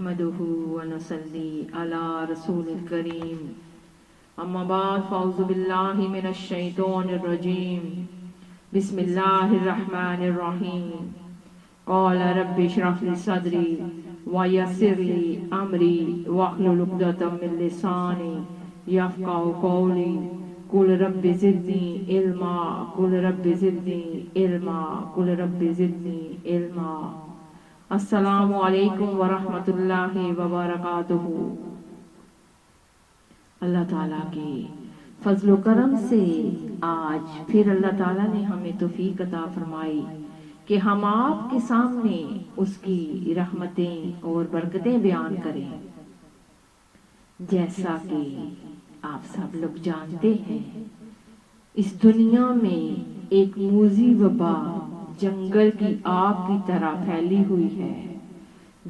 نحمده ونصلي على رسول الكريم اما بعد فاعوذ بالله من الشيطان الرجيم بسم الله الرحمن الرحيم قال رب اشرح لي صدري ويسر لي امري واحلل عقدة من لساني يفقهوا قولي قل رب زدني علما قل رب زدني علما قل رب زدنی علما۔ السلام علیکم ورحمۃ اللہ وبرکاتہ۔ اللہ تعالیٰ کے فضل و کرم سے آج پھر اللہ تعالیٰ نے ہمیں توفیق عطا فرمائی کہ ہم آپ کے سامنے اس کی رحمتیں اور برکتیں بیان کریں۔ جیسا کہ آپ سب لوگ جانتے ہیں، اس دنیا میں ایک موذی وبا جنگل کی آگ کی طرح پھیلی ہوئی ہے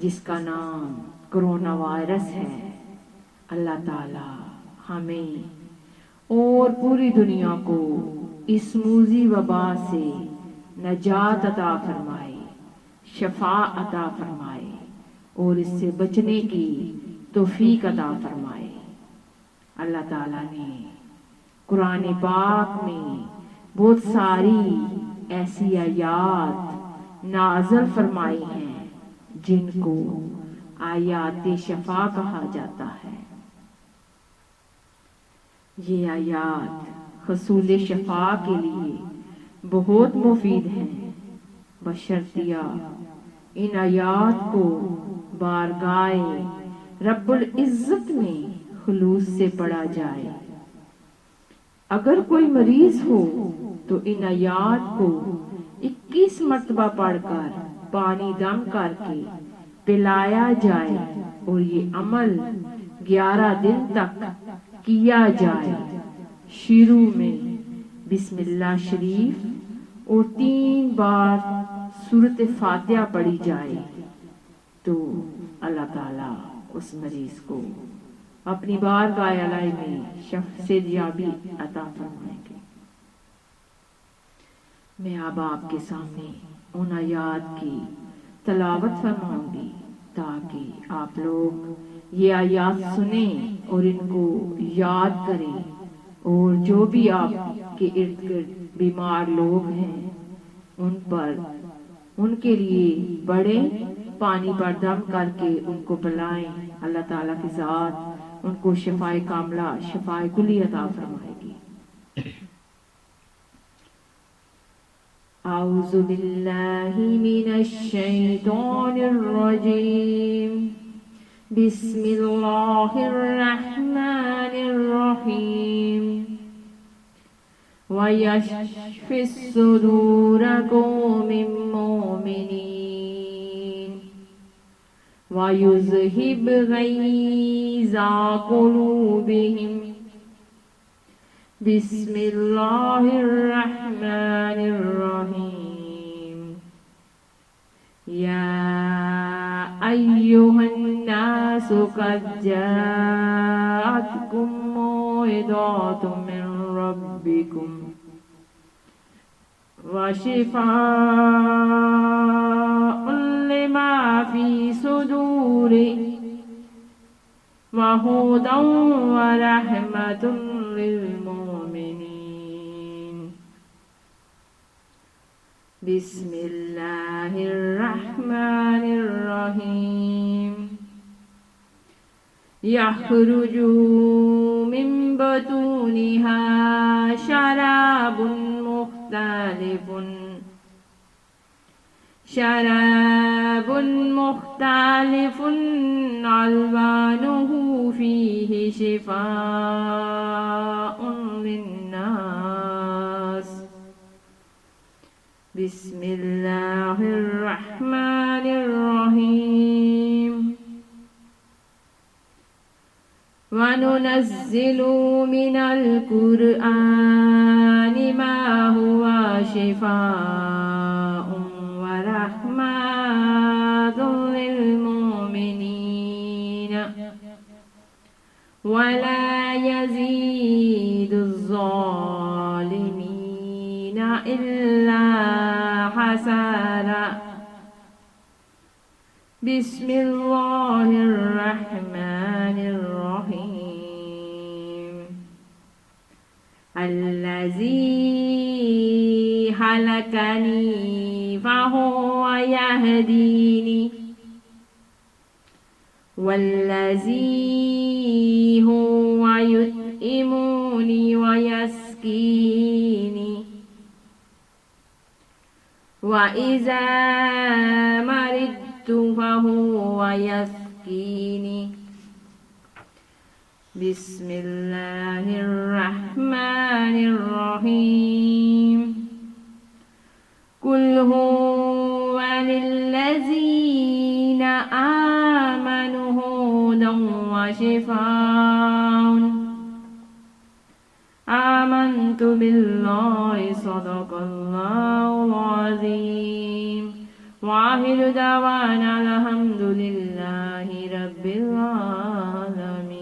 جس کا نام کرونا وائرس ہے۔ اللہ تعالی ہمیں اور پوری دنیا کو اس موذی وبا سے نجات عطا فرمائے، شفا عطا فرمائے اور اس سے بچنے کی توفیق عطا فرمائے۔ اللہ تعالیٰ نے قرآن پاک میں بہت ساری ایسی آیات نازل فرمائی ہیں جن کو آیات شفا کہا جاتا ہے۔ یہ آیات حصول شفا کے لیے بہت مفید ہیں، بشرطیہ ان آیات کو بارگاہ رب العزت میں خلوص سے پڑھا جائے۔ اگر کوئی مریض ہو تو ان آیات کو 21 مرتبہ پڑھ کر پانی دم کر کے پلایا جائے اور یہ عمل 11 دن تک کیا جائے۔ شروع میں بسم اللہ شریف اور 3 بار سورۃ فاتحہ پڑھی جائے تو اللہ تعالیٰ اس مریض کو اپنی بارگاہ الہی میں شفایابی عطا فرمائیں گے۔ میں اب آپ کے سامنے ان آیات کی تلاوت فرماؤں گی تاکہ آپ لوگ یہ آیات سنیں اور ان کو یاد کریں، اور جو بھی آپ کے ارد گرد بیمار لوگ ہیں ان کے لیے بڑے پانی پر دم کر کے ان کو پلائیں۔ اللہ تعالیٰ کی ذات ان کو شفائے کاملہ، شفائے کلی عطا فرمائے گی۔ اعوذ باللہ من الشیطان الرجیم، بسم اللہ الرحمن الرحیم۔ وَيَشْفِ الصُّدُورَ قَوْمٍ مُّؤْمِنِينَ وَيُذْهِبْ غَيْظَ قُلُوبِهِمْ۔ بسم اللہ الرحمن الرحیم۔ یا ایہا الناس قد جاءتکم موعظۃ من ربکم وشفاء لما فی صدور وہدی ورحمۃ للمؤمنین۔ بسم اللہ الرحمن الرحیم۔ یخرج من بطونها شراب مختلف الوانه فيه شفاء للناس۔ بسم اللہ الرحمن الرحیم۔ وَنُنَزِّلُ مِنَ الْقُرْآنِ مَا هُوَ شِفَاءٌ وَرَحْمَةٌ لِّلْمُؤْمِنِينَ وَلَا يَزِيدُ الظَّالِمِينَ إِلَّا حَسَرًا۔ بسم اللہ سلكني فهو يهديني والذي هو يطعمني ويسقيني وإذا مرضت فهو يشفيني بسم الله الرحمن الرحيم قل هو للذين آمنوا هدى وشفاء آمنت بالله صدق الله العظيم وآخر دعوانا الحمد لله رب العالمين.